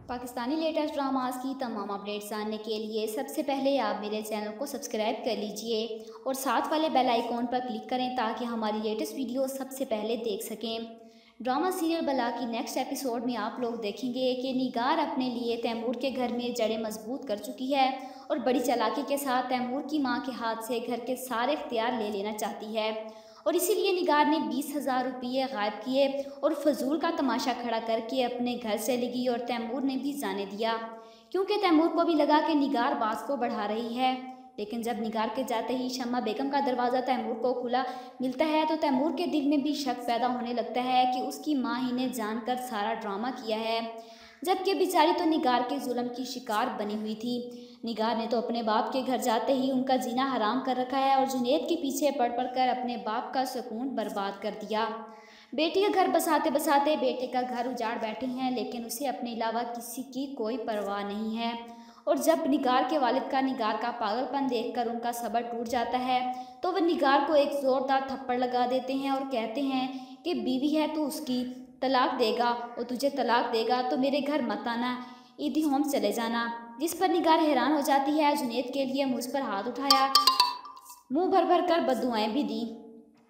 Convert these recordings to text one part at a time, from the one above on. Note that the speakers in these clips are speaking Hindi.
पाकिस्तानी लेटेस्ट ड्रामास की तमाम अपडेट्स जानने के लिए सबसे पहले आप मेरे चैनल को सब्सक्राइब कर लीजिए और साथ वाले बेल आइकॉन पर क्लिक करें ताकि हमारी लेटेस्ट वीडियो सबसे पहले देख सकें। ड्रामा सीरियल बला की नेक्स्ट एपिसोड में आप लोग देखेंगे कि निगार अपने लिए तैमूर के घर में जड़ें मजबूत कर चुकी है और बड़ी चालाकी के साथ तैमूर की मां के हाथ से घर के सारे इख्तियार ले लेना चाहती है और इसीलिए निगार ने 20,000 रुपये गायब किए और फजूल का तमाशा खड़ा करके अपने घर से ले गई और तैमूर ने भी जाने दिया क्योंकि तैमूर को भी लगा कि निगार बात को बढ़ा रही है। लेकिन जब निगार के जाते ही शम्मा बेगम का दरवाज़ा तैमूर को खुला मिलता है तो तैमूर के दिल में भी शक पैदा होने लगता है कि उसकी माँ ही ने जानकर सारा ड्रामा किया है, जबकि बेचारी तो निगार के जुल्म की शिकार बनी हुई थी। निगार ने तो अपने बाप के घर जाते ही उनका जीना हराम कर रखा है और जुनैद के पीछे पड़ कर अपने बाप का सुकून बर्बाद कर दिया। बेटी का घर बसाते बसाते बेटे का घर उजाड़ बैठी हैं, लेकिन उसे अपने अलावा किसी की कोई परवाह नहीं है। और जब निगार के वालिद का निगार का पागलपन देखकर उनका सब्र टूट जाता है तो वह निगार को एक ज़ोरदार थप्पड़ लगा देते हैं और कहते हैं कि बीवी है तो उसकी तलाक देगा और तुझे तलाक देगा तो मेरे घर मत आना, ईदी होम चले जाना। जिस पर निगार हैरान हो जाती है। जुनैद के लिए मुझ पर हाथ उठाया, मुंह भर भर कर बद्दुआएं भी दी।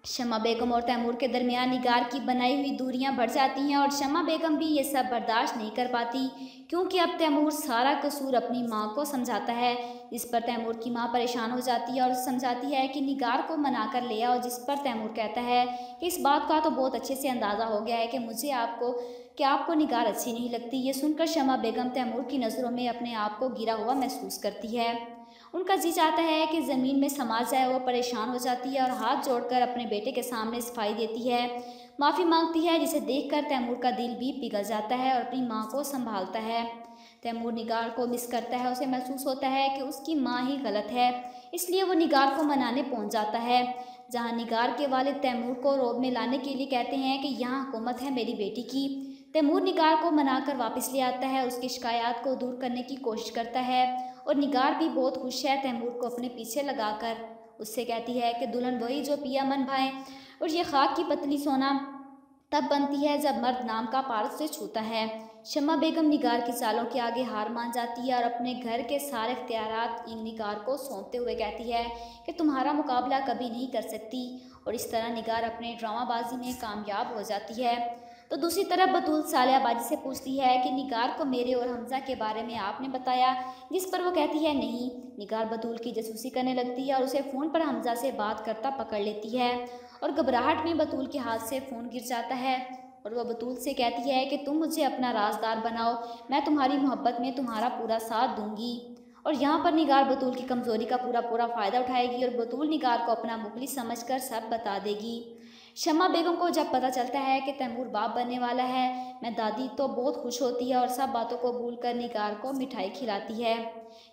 शम्मा बेगम और तैमूर के दरमियान निगार की बनाई हुई दूरियां बढ़ जाती हैं और शम्मा बेगम भी ये सब बर्दाश्त नहीं कर पाती क्योंकि अब तैमूर सारा कसूर अपनी माँ को समझाता है, जिस पर तैमूर की माँ परेशान हो जाती है और समझाती है कि निगार को मना कर ले आओ, जिस पर तैमूर कहता है कि इस बात का तो बहुत अच्छे से अंदाज़ा हो गया है कि आपको निगार अच्छी नहीं लगती। ये सुनकर शम्मा बेगम तैमूर की नज़रों में अपने आप को गिरा हुआ महसूस करती है। उनका जी चाहता है कि ज़मीन में समा जाए। वो परेशान हो जाती है और हाथ जोड़कर अपने बेटे के सामने सफाई देती है, माफ़ी मांगती है, जिसे देखकर तैमूर का दिल भी पिघल जाता है और अपनी माँ को संभालता है। तैमूर निगार को मिस करता है, उसे महसूस होता है कि उसकी माँ ही गलत है, इसलिए वो निगार को मनाने पहुँच जाता है। जहाँ निगार के वालिद तैमूर को रोब में लाने के लिए कहते हैं कि यहाँ हुकूमत है मेरी बेटी की। तैमूर निगार को मनाकर वापस ले आता है, उसकी शिकायत को दूर करने की कोशिश करता है और निगार भी बहुत खुश है तैमूर को अपने पीछे लगाकर। उससे कहती है कि दुल्हन वही जो पिया मन भाए और ये खाक की पतली सोना तब बनती है जब मर्द नाम का पारस से छूता है। शम्मा बेगम निगार की चालों के आगे हार मान जाती है और अपने घर के सारे इख्तियारात निगार को सौंपते हुए कहती है कि तुम्हारा मुकाबला कभी नहीं कर सकती और इस तरह निगार अपने ड्रामाबाजी में कामयाब हो जाती है। तो दूसरी तरफ बतूल सालिया बाजी से पूछती है कि निगार को मेरे और हमजा के बारे में आपने बताया, जिस पर वो कहती है नहीं। निगार बतूल की जासूसी करने लगती है और उसे फ़ोन पर हमजा से बात करता पकड़ लेती है और घबराहट में बतूल के हाथ से फ़ोन गिर जाता है और वह बतूल से कहती है कि तुम मुझे अपना राजदार बनाओ, मैं तुम्हारी मोहब्बत में तुम्हारा पूरा साथ दूंगी। और यहाँ पर निगार बतूल की कमज़ोरी का पूरा फ़ायदा उठाएगी और बतूल निगार को अपना मुखलिस समझकर सब बता देगी। शम्मा बेगम को जब पता चलता है कि तैमूर बाप बनने वाला है, मैं दादी तो बहुत खुश होती है और सब बातों को भूलकर निगार को मिठाई खिलाती है।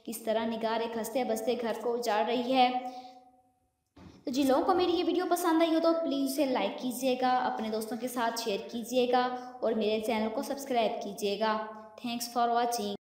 किस तरह निगार एक हंसते बसते घर को उजाड़ रही है। तो जिन लोगों को मेरी ये वीडियो पसंद आई हो तो प्लीज़ उसे लाइक कीजिएगा, अपने दोस्तों के साथ शेयर कीजिएगा और मेरे चैनल को सब्सक्राइब कीजिएगा। Thanks for watching.